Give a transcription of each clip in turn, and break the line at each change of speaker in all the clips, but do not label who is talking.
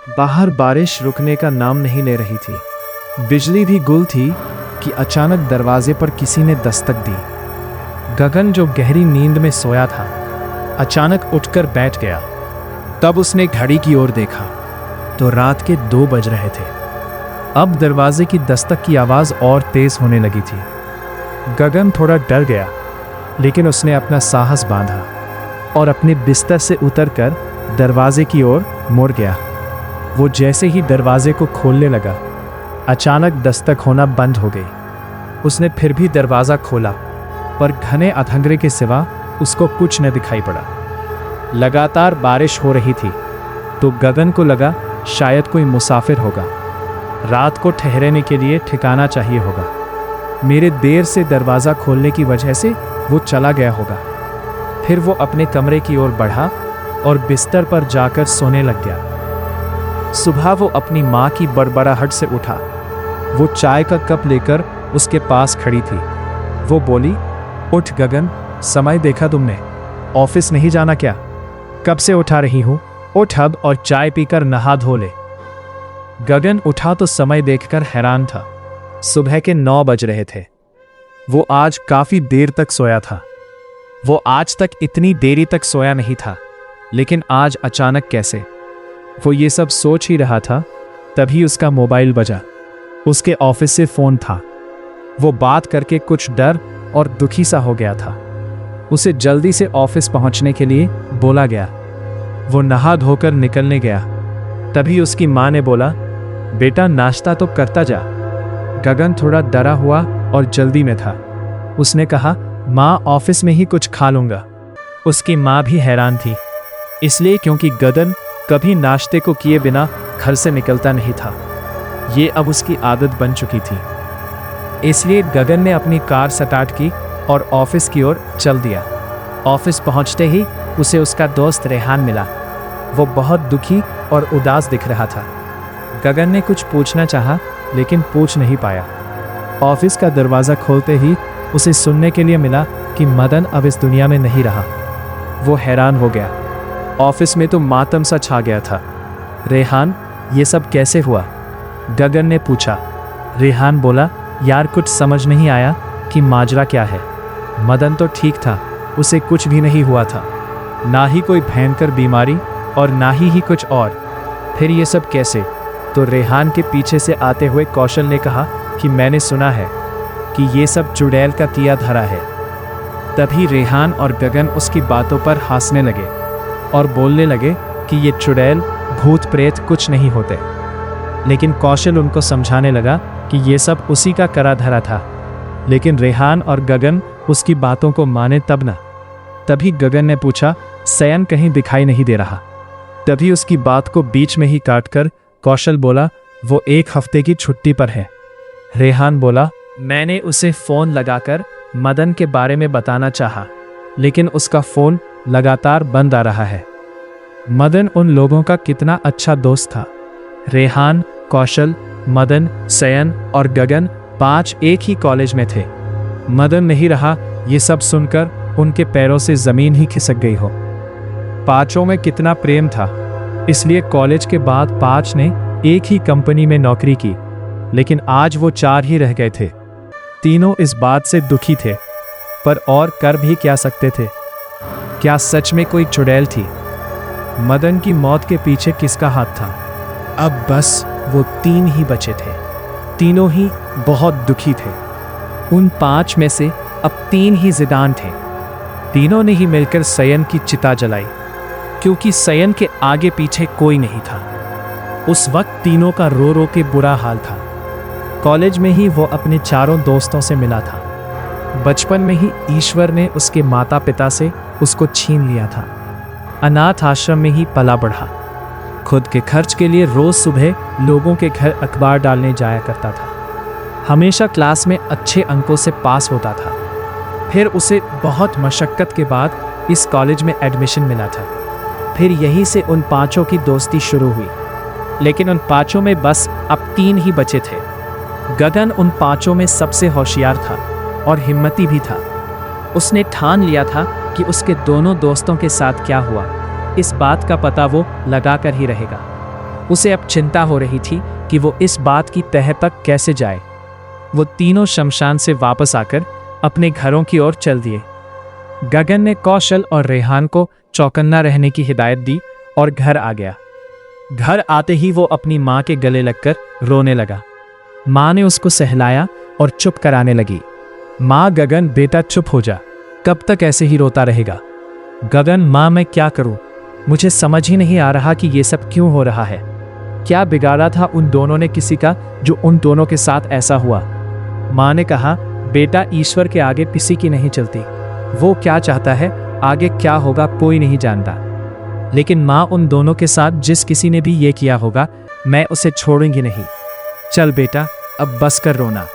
बाहर बारिश रुकने का नाम नहीं ले रही थी। बिजली भी गुल थी कि अचानक दरवाजे पर किसी ने दस्तक दी। गगन, जो गहरी नींद में सोया था, अचानक उठकर बैठ गया। तब उसने घड़ी की ओर देखा तो रात के 2 बज रहे थे। अब दरवाजे की दस्तक की आवाज़ और तेज होने लगी थी। गगन थोड़ा डर गया, लेकिन उसने अपना साहस बांधा और अपने बिस्तर से उतरकर दरवाजे की ओर मुड़ गया। वो जैसे ही दरवाजे को खोलने लगा, अचानक दस्तक होना बंद हो गई। उसने फिर भी दरवाज़ा खोला, पर घने अंधेरे के सिवा उसको कुछ न दिखाई पड़ा। लगातार बारिश हो रही थी, तो गगन को लगा शायद कोई मुसाफिर होगा। रात को ठहरने के लिए ठिकाना चाहिए होगा। मेरे देर से दरवाज़ा खोलने की वजह से वो चला गया होगा। फिर वो अपने कमरे की ओर बढ़ा और बिस्तर पर जाकर सोने लग गया। सुबह वो अपनी माँ की बड़बड़ाहट से उठा। वो चाय का कप लेकर उसके पास खड़ी थी। वो बोली, उठ गगन, समय देखा तुमने? ऑफिस नहीं जाना क्या? कब से उठा रही हूँ? उठ अब और चाय पीकर नहा धो ले। गगन उठा तो समय देखकर हैरान था। सुबह के 9 बज रहे थे। वो आज काफी देर तक सोया था। वो आज तक इतनी देरी तक सोया नहीं था, लेकिन आज अचानक कैसे? वो ये सब सोच ही रहा था, तभी उसका मोबाइल बजा। उसके ऑफिस से फोन था। वो बात करके कुछ डर और दुखी सा हो गया था। उसे जल्दी से ऑफिस पहुंचने के लिए बोला गया। वो नहा धोकर निकलने गया। तभी उसकी माँ ने बोला, बेटा नाश्ता तो करता जा। गगन थोड़ा डरा हुआ और जल्दी में था। उसने कहा, माँ ऑफिस में ही कुछ खा लूँगा। उसकी माँ भी हैरान थी, इसलिए क्योंकि गगन कभी नाश्ते को किए बिना घर से निकलता नहीं था। ये अब उसकी आदत बन चुकी थी। इसलिए गगन ने अपनी कार स्टार्ट की और ऑफिस की ओर चल दिया। ऑफिस पहुंचते ही उसे उसका दोस्त रेहान मिला। वो बहुत दुखी और उदास दिख रहा था। गगन ने कुछ पूछना चाहा, लेकिन पूछ नहीं पाया। ऑफिस का दरवाज़ा खोलते ही उसे सुनने के लिए मिला कि मदन अब इस दुनिया में नहीं रहा। वो हैरान हो गया। ऑफिस में तो मातम सा छा गया था। रेहान, ये सब कैसे हुआ? गगन ने पूछा। रेहान बोला, यार कुछ समझ नहीं आया कि माजरा क्या है। मदन तो ठीक था, उसे कुछ भी नहीं हुआ था, ना ही कोई भयंकर बीमारी और ना ही कुछ और। फिर ये सब कैसे? तो रेहान के पीछे से आते हुए कौशल ने कहा कि मैंने सुना है कि ये सब चुड़ैल का किया धरा है। तभी रेहान और गगन उसकी बातों पर हंसने लगे और बोलने लगे कि ये चुड़ैल भूत प्रेत कुछ नहीं होते। लेकिन कौशल उनको समझाने लगा कि ये सब उसी का करा धरा था। लेकिन रेहान और गगन उसकी बातों को माने तब ना। तभी गगन ने पूछा, सयन कहीं दिखाई नहीं दे रहा। तभी उसकी बात को बीच में ही काटकर कौशल बोला, वो 1 हफ्ते की छुट्टी पर है। रेहान बोला, मैंने उसे फ़ोन लगाकर मदन के बारे में बताना चाहा, लेकिन उसका फ़ोन लगातार बंद आ रहा है। मदन उन लोगों का कितना अच्छा दोस्त था। रेहान, कौशल, मदन, सयन और गगन 5 एक ही कॉलेज में थे। मदन नहीं रहा, ये सब सुनकर उनके पैरों से ज़मीन ही खिसक गई हो। 5 में कितना प्रेम था, इसलिए कॉलेज के बाद 5 ने एक ही कंपनी में नौकरी की। लेकिन आज वो 4 ही रह गए थे। तीनों इस बात से दुखी थे, पर और कर भी क्या सकते थे? क्या सच में कोई चुड़ैल थी? मदन की मौत के पीछे किसका हाथ था? अब बस वो 3 ही बचे थे। तीनों ही बहुत दुखी थे। उन 5 में से अब 3 ही जिदान थे। तीनों ने ही मिलकर सयन की चिता जलाई, क्योंकि सयन के आगे पीछे कोई नहीं था। उस वक्त तीनों का रो रो के बुरा हाल था। कॉलेज में ही वो अपने 4 दोस्तों से मिला था। बचपन में ही ईश्वर ने उसके माता पिता से उसको छीन लिया था। अनाथ आश्रम में ही पला बढ़ा। खुद के खर्च के लिए रोज सुबह लोगों के घर अखबार डालने जाया करता था। हमेशा क्लास में अच्छे अंकों से पास होता था। फिर उसे बहुत मशक्कत के बाद इस कॉलेज में एडमिशन मिला था। फिर यहीं से उन 5 की दोस्ती शुरू हुई। लेकिन उन 5 में बस अब 3 ही बचे थे। गगन उन 5 में सबसे होशियार था और हिम्मती भी था। उसने ठान लिया था कि उसके दोनों दोस्तों के साथ क्या हुआ, इस बात का पता वो लगा कर ही रहेगा। उसे अब चिंता हो रही थी कि वो इस बात की तह तक कैसे जाए। वो तीनों शमशान से वापस आकर अपने घरों की ओर चल दिए। गगन ने कौशल और रेहान को चौकन्ना रहने की हिदायत दी और घर आ गया। घर आते ही वो अपनी माँ के गले लगकर रोने लगा। माँ ने उसको सहलाया और चुप कराने लगी। माँ, गगन बेटा चुप हो जा, कब तक ऐसे ही रोता रहेगा? गगन, माँ मैं क्या करूं? मुझे समझ ही नहीं आ रहा कि ये सब क्यों हो रहा है। क्या बिगाड़ा था उन दोनों ने किसी का जो उन दोनों के साथ ऐसा हुआ? माँ ने कहा, बेटा ईश्वर के आगे किसी की नहीं चलती। वो क्या चाहता है, आगे क्या होगा कोई नहीं जानता। लेकिन माँ, उन दोनों के साथ जिस किसी ने भी ये किया होगा, मैं उसे छोड़ूंगी नहीं। चल बेटा, अब बस कर रोना।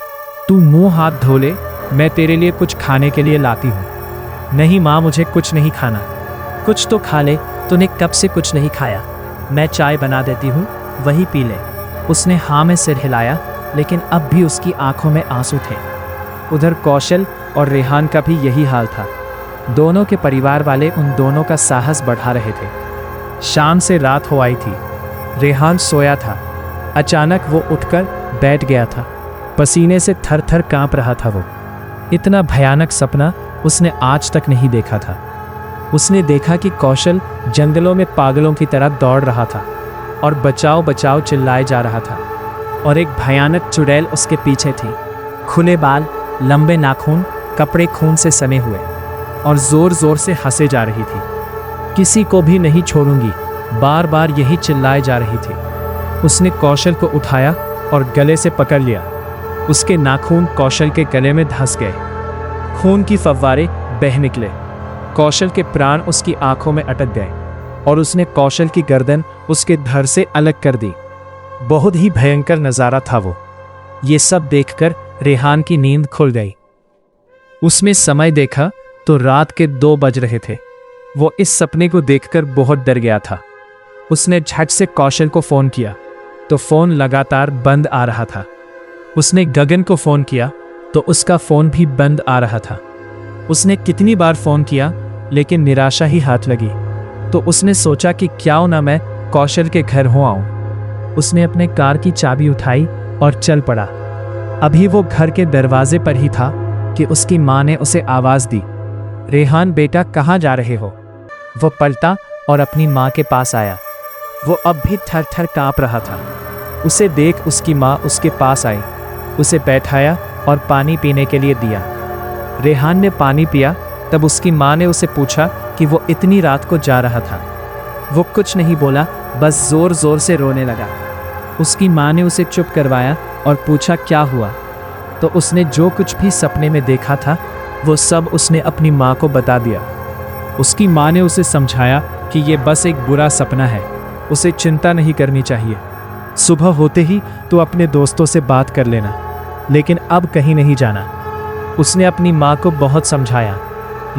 तू मुंह हाथ धो ले, मैं तेरे लिए कुछ खाने के लिए लाती हूँ। नहीं माँ, मुझे कुछ नहीं खाना। कुछ तो खा ले, तूने कब से कुछ नहीं खाया। मैं चाय बना देती हूँ, वही पी ले। उसने हाँ में सिर हिलाया, लेकिन अब भी उसकी आंखों में आंसू थे। उधर कौशल और रेहान का भी यही हाल था। दोनों के परिवार वाले उन दोनों का साहस बढ़ा रहे थे। शाम से रात हो आई थी। रेहान सोया था। अचानक वो उठकर बैठ गया था। पसीने से थर थर कांप रहा था वो। इतना भयानक सपना उसने आज तक नहीं देखा था। उसने देखा कि कौशल जंगलों में पागलों की तरह दौड़ रहा था और बचाओ बचाओ चिल्लाए जा रहा था, और एक भयानक चुड़ैल उसके पीछे थी। खुले बाल, लंबे नाखून, कपड़े खून से सने हुए, और जोर जोर से हंसे जा रही थी। किसी को भी नहीं छोड़ूंगी, बार बार यही चिल्लाए जा रही थी। उसने कौशल को उठाया और गले से पकड़ लिया। उसके नाखून कौशल के गले में धंस गए। खून की फव्वारे बह निकले। कौशल के प्राण उसकी आंखों में अटक गए और उसने कौशल की गर्दन उसके धड़ से अलग कर दी। बहुत ही भयंकर नजारा था वो। ये सब देखकर रेहान की नींद खुल गई। उसमें समय देखा तो रात के 2 बज रहे थे। वो इस सपने को देखकर बहुत डर गया था। उसने झट से कौशल को फोन किया तो फोन लगातार बंद आ रहा था। उसने गगन को फोन किया तो उसका फोन भी बंद आ रहा था। उसने कितनी बार फोन किया, लेकिन निराशा ही हाथ लगी। तो उसने सोचा कि क्यों ना मैं कौशल के घर हो आऊं। उसने अपने कार की चाबी उठाई और चल पड़ा। अभी वो घर के दरवाजे पर ही था कि उसकी माँ ने उसे आवाज दी, रेहान बेटा कहाँ जा रहे हो? वो पलटा और अपनी माँ के पास आया। वो अब भी थर थर काँप रहा था। उसे देख उसकी माँ उसके पास आई, उसे बैठाया और पानी पीने के लिए दिया। रेहान ने पानी पिया। तब उसकी माँ ने उसे पूछा कि वो इतनी रात को जा रहा था। वो कुछ नहीं बोला, बस जोर जोर से रोने लगा। उसकी माँ ने उसे चुप करवाया और पूछा क्या हुआ। तो उसने जो कुछ भी सपने में देखा था वो सब उसने अपनी माँ को बता दिया। उसकी माँ ने उसे समझाया कि ये बस एक बुरा सपना है, उसे चिंता नहीं करनी चाहिए। सुबह होते ही तो अपने दोस्तों से बात कर लेना, लेकिन अब कहीं नहीं जाना। उसने अपनी माँ को बहुत समझाया,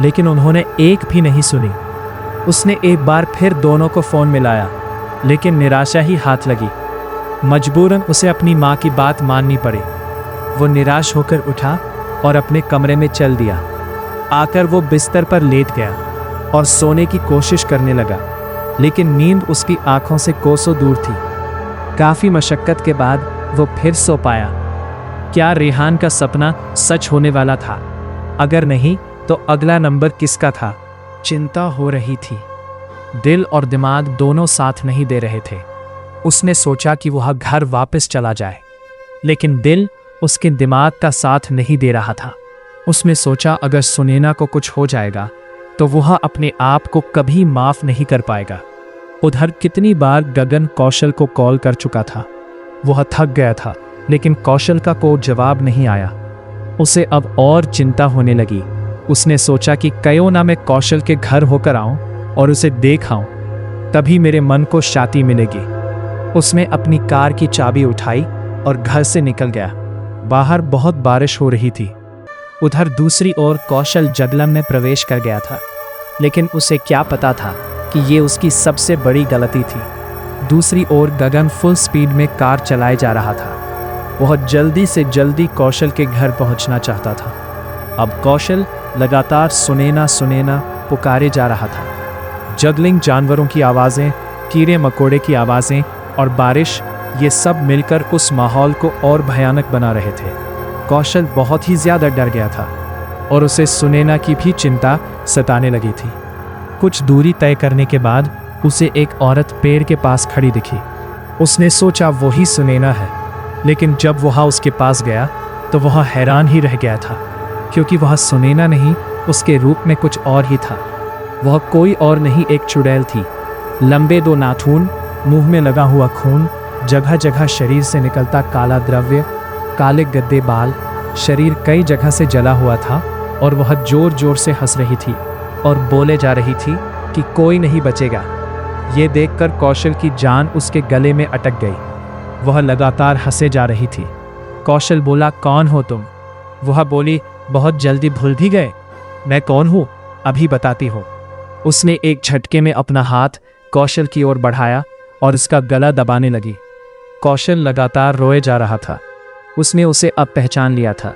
लेकिन उन्होंने एक भी नहीं सुनी। उसने एक बार फिर दोनों को फ़ोन मिलाया, लेकिन निराशा ही हाथ लगी। मजबूरन उसे अपनी माँ की बात माननी पड़ी। वो निराश होकर उठा और अपने कमरे में चल दिया। आकर वो बिस्तर पर लेट गया और सोने की कोशिश करने लगा, लेकिन नींद उसकी आंखों से कोसों दूर थी। काफ़ी मशक्क़त के बाद वो फिर सो पाया। क्या रेहान का सपना सच होने वाला था? अगर नहीं तो अगला नंबर किसका था? चिंता हो रही थी। दिल और दिमाग दोनों साथ नहीं दे रहे थे। उसने सोचा कि वह घर वापस चला जाए, लेकिन दिल उसके दिमाग का साथ नहीं दे रहा था। उसने सोचा अगर सुनैना को कुछ हो जाएगा तो वह अपने आप को कभी माफ नहीं कर पाएगा। उधर कितनी बार गगन कौशल को कॉल कर चुका था। वह थक गया था, लेकिन कौशल का कोई जवाब नहीं आया। उसे अब और चिंता होने लगी। उसने सोचा कि क्यों ना मैं कौशल के घर होकर आऊं और उसे देख आऊं, तभी मेरे मन को शांति मिलेगी। उसने अपनी कार की चाबी उठाई और घर से निकल गया। बाहर बहुत बारिश हो रही थी। उधर दूसरी ओर कौशल जगलम में प्रवेश कर गया था, लेकिन उसे क्या पता था कि ये उसकी सबसे बड़ी गलती थी। दूसरी ओर गगन फुल स्पीड में कार चलाए जा रहा था। वह जल्दी से जल्दी कौशल के घर पहुंचना चाहता था। अब कौशल लगातार सुनैना सुनैना पुकारे जा रहा था। जगलिंग जानवरों की आवाज़ें, कीड़े मकोड़े की आवाज़ें और बारिश, ये सब मिलकर उस माहौल को और भयानक बना रहे थे। कौशल बहुत ही ज्यादा डर गया था और उसे सुनैना की भी चिंता सताने लगी थी। कुछ दूरी तय करने के बाद उसे एक औरत पेड़ के पास खड़ी दिखी। उसने सोचा वही सुनैना है, लेकिन जब वह उसके पास गया तो वह हैरान ही रह गया था, क्योंकि वह सुनैना नहीं, उसके रूप में कुछ और ही था। वह कोई और नहीं, एक चुड़ैल थी। लंबे 2 नाखून, मुंह में लगा हुआ खून, जगह जगह शरीर से निकलता काला द्रव्य, काले गद्दे बाल, शरीर कई जगह से जला हुआ था और वह जोर जोर से हंस रही थी और बोले जा रही थी कि कोई नहीं बचेगा। ये देखकर कौशल की जान उसके गले में अटक गई। वह लगातार हंसे जा रही थी। कौशल बोला, कौन हो तुम? वह बोली, बहुत जल्दी भूल भी गए? मैं कौन हूँ, अभी बताती हूँ। उसने एक झटके में अपना हाथ कौशल की ओर बढ़ाया और उसका गला दबाने लगी। कौशल लगातार रोए जा रहा था। उसने उसे अब पहचान लिया था।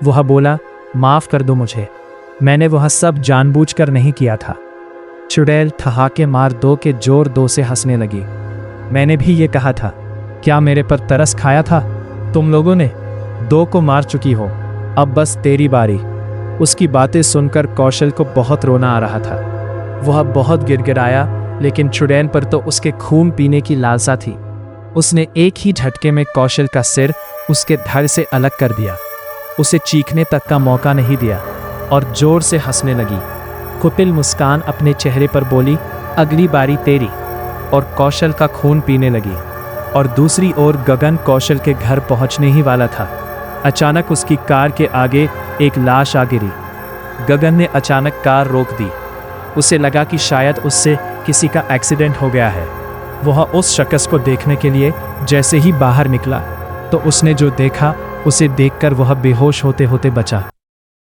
वह बोला, माफ कर दो मुझे, मैंने वह सब जानबूझकर नहीं किया था। चुड़ैल ठहाके मार दो के जोर दो से हंसने लगी। मैंने भी ये कहा था, क्या मेरे पर तरस खाया था? तुम लोगों ने 2 को मार चुकी हो, अब बस तेरी बारी। उसकी बातें सुनकर कौशल को बहुत रोना आ रहा था। वह बहुत गिड़गिड़ाया, लेकिन चुड़ैल पर तो उसके खून पीने की लालसा थी। उसने एक ही झटके में कौशल का सिर उसके धड़ से अलग कर दिया। उसे चीखने तक का मौका नहीं दिया और जोर से हंसने लगी। कुटिल मुस्कान अपने चेहरे पर बोली, अगली बारी तेरी, और कौशल का खून पीने लगी। और दूसरी ओर गगन कौशल के घर पहुंचने ही वाला था। अचानक उसकी कार के आगे एक लाश आ गिरी। गगन ने अचानक कार रोक दी। उसे लगा कि शायद उससे किसी का एक्सीडेंट हो गया है। वह उस शख्स को देखने के लिए जैसे ही बाहर निकला तो उसने जो देखा उसे देखकर वह बेहोश होते होते बचा।